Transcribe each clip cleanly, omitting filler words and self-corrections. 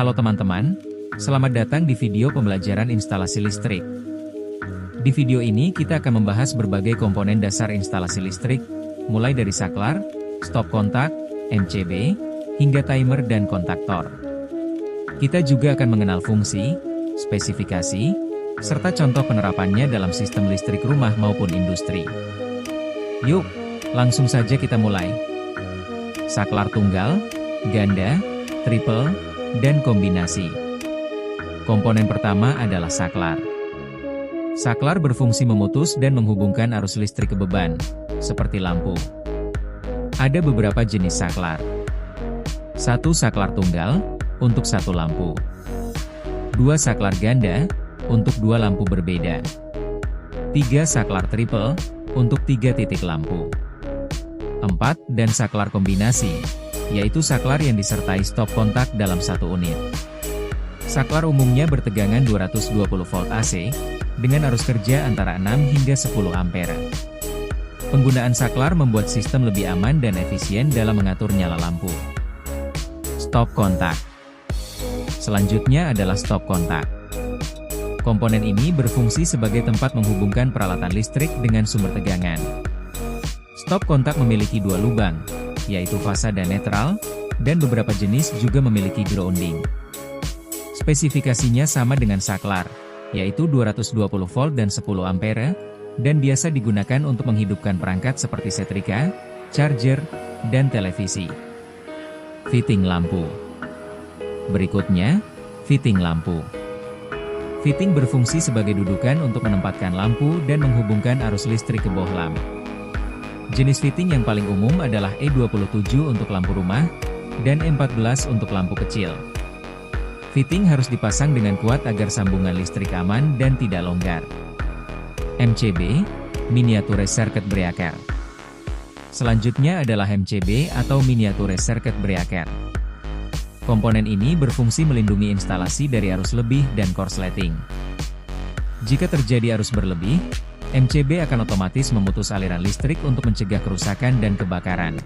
Halo teman-teman, selamat datang di video pembelajaran instalasi listrik. Di video ini kita akan membahas berbagai komponen dasar instalasi listrik, mulai dari saklar, stop kontak, MCB, hingga timer dan kontaktor. Kita juga akan mengenal fungsi, spesifikasi, serta contoh penerapannya dalam sistem listrik rumah maupun industri. Yuk, langsung saja kita mulai. Saklar tunggal, ganda, triple, dan kombinasi. Komponen pertama adalah saklar. Saklar berfungsi memutus dan menghubungkan arus listrik ke beban, seperti lampu. Ada beberapa jenis saklar. Satu saklar tunggal, untuk satu lampu. Dua saklar ganda, untuk dua lampu berbeda. Tiga saklar triple, untuk 3 titik lampu. 4 dan saklar kombinasi, yaitu saklar yang disertai stop kontak dalam satu unit. Saklar umumnya bertegangan 220 volt AC, dengan arus kerja antara 6 hingga 10 ampere. Penggunaan saklar membuat sistem lebih aman dan efisien dalam mengatur nyala lampu. Stop kontak. Selanjutnya adalah stop kontak. Komponen ini berfungsi sebagai tempat menghubungkan peralatan listrik dengan sumber tegangan. Stop kontak memiliki dua lubang, yaitu fasa dan netral, dan beberapa jenis juga memiliki grounding. Spesifikasinya sama dengan saklar, yaitu 220 volt dan 10 ampere, dan biasa digunakan untuk menghidupkan perangkat seperti setrika, charger, dan televisi. Fitting lampu. Berikutnya, fitting lampu. Fitting berfungsi sebagai dudukan untuk menempatkan lampu dan menghubungkan arus listrik ke bohlam. Jenis fitting yang paling umum adalah E27 untuk lampu rumah, dan E14 untuk lampu kecil. Fitting harus dipasang dengan kuat agar sambungan listrik aman dan tidak longgar. MCB, Miniature Circuit Breaker. Selanjutnya adalah MCB atau Miniature Circuit Breaker. Komponen ini berfungsi melindungi instalasi dari arus lebih dan korsleting. Jika terjadi arus berlebih, MCB akan otomatis memutus aliran listrik untuk mencegah kerusakan dan kebakaran.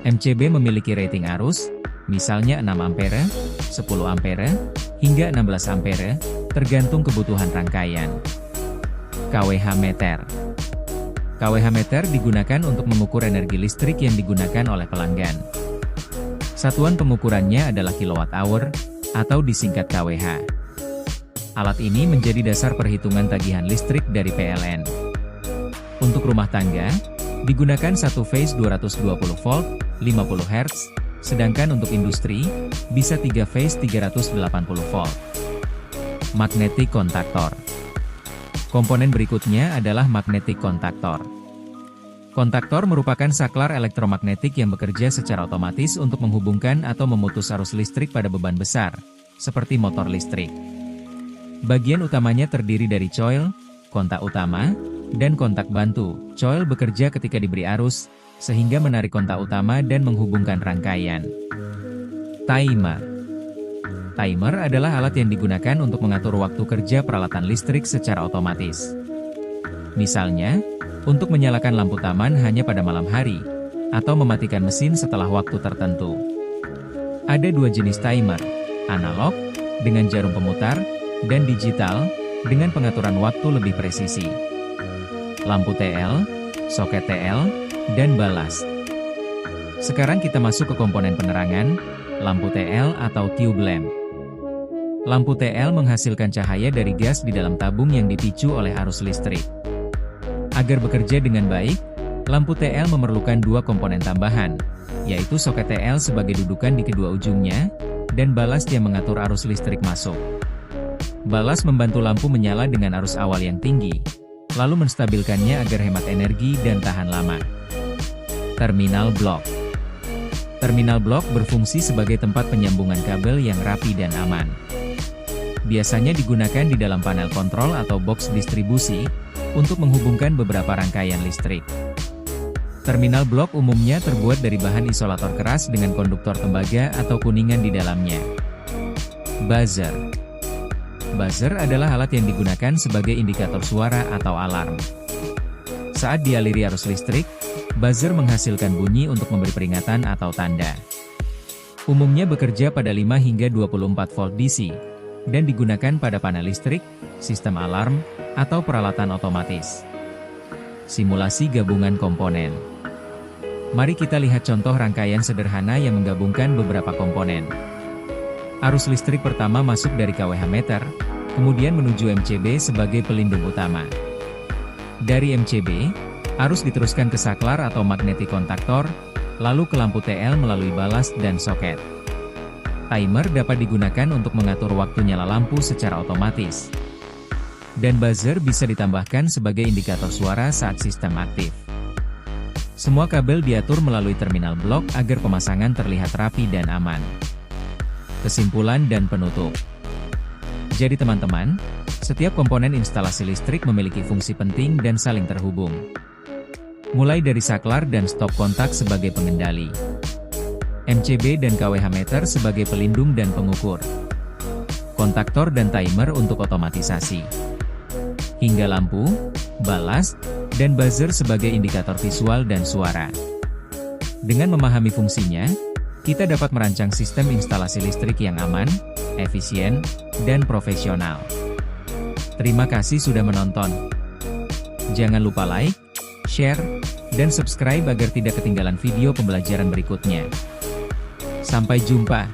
MCB memiliki rating arus, misalnya 6 ampere, 10 ampere, hingga 16 ampere, tergantung kebutuhan rangkaian. kWh meter. kWh meter digunakan untuk mengukur energi listrik yang digunakan oleh pelanggan. Satuan pengukurannya adalah kilowatt-hour, atau disingkat kWh. Alat ini menjadi dasar perhitungan tagihan listrik dari PLN. Untuk rumah tangga, digunakan satu phase 220 volt, 50 Hz, sedangkan untuk industri, bisa 3 phase 380 volt. Magnetic kontaktor. Komponen berikutnya adalah magnetic kontaktor. Kontaktor merupakan saklar elektromagnetik yang bekerja secara otomatis untuk menghubungkan atau memutus arus listrik pada beban besar, seperti motor listrik. Bagian utamanya terdiri dari coil, kontak utama, dan kontak bantu. Coil bekerja ketika diberi arus, sehingga menarik kontak utama dan menghubungkan rangkaian. Timer. Timer adalah alat yang digunakan untuk mengatur waktu kerja peralatan listrik secara otomatis. Misalnya, untuk menyalakan lampu taman hanya pada malam hari, atau mematikan mesin setelah waktu tertentu. Ada dua jenis timer, analog, dengan jarum pemutar, dan digital, dengan pengaturan waktu lebih presisi. Lampu TL, soket TL, dan balas. Sekarang kita masuk ke komponen penerangan, lampu TL atau tube lamp. Lampu TL menghasilkan cahaya dari gas di dalam tabung yang dipicu oleh arus listrik. Agar bekerja dengan baik, lampu TL memerlukan dua komponen tambahan, yaitu soket TL sebagai dudukan di kedua ujungnya, dan balas yang mengatur arus listrik masuk. Balas membantu lampu menyala dengan arus awal yang tinggi, lalu menstabilkannya agar hemat energi dan tahan lama. Terminal blok. Terminal blok berfungsi sebagai tempat penyambungan kabel yang rapi dan aman. Biasanya digunakan di dalam panel kontrol atau box distribusi, untuk menghubungkan beberapa rangkaian listrik. Terminal blok umumnya terbuat dari bahan isolator keras dengan konduktor tembaga atau kuningan di dalamnya. Buzzer. Buzzer adalah alat yang digunakan sebagai indikator suara atau alarm. Saat dialiri arus listrik, buzzer menghasilkan bunyi untuk memberi peringatan atau tanda. Umumnya bekerja pada 5 hingga 24 volt DC, dan digunakan pada panel listrik, sistem alarm, atau peralatan otomatis. Simulasi gabungan komponen. Mari kita lihat contoh rangkaian sederhana yang menggabungkan beberapa komponen. Arus listrik pertama masuk dari kWh meter, kemudian menuju MCB sebagai pelindung utama. Dari MCB, arus diteruskan ke saklar atau magnetic kontaktor, lalu ke lampu TL melalui balas dan soket. Timer dapat digunakan untuk mengatur waktu nyala lampu secara otomatis. Dan buzzer bisa ditambahkan sebagai indikator suara saat sistem aktif. Semua kabel diatur melalui terminal blok agar pemasangan terlihat rapi dan aman. Kesimpulan dan penutup. Jadi teman-teman, setiap komponen instalasi listrik memiliki fungsi penting dan saling terhubung. Mulai dari saklar dan stop kontak sebagai pengendali, MCB dan kWh meter sebagai pelindung dan pengukur, kontaktor dan timer untuk otomatisasi, hingga lampu, balas, dan buzzer sebagai indikator visual dan suara. Dengan memahami fungsinya, kita dapat merancang sistem instalasi listrik yang aman, efisien, dan profesional. Terima kasih sudah menonton. Jangan lupa like, share, dan subscribe agar tidak ketinggalan video pembelajaran berikutnya. Sampai jumpa.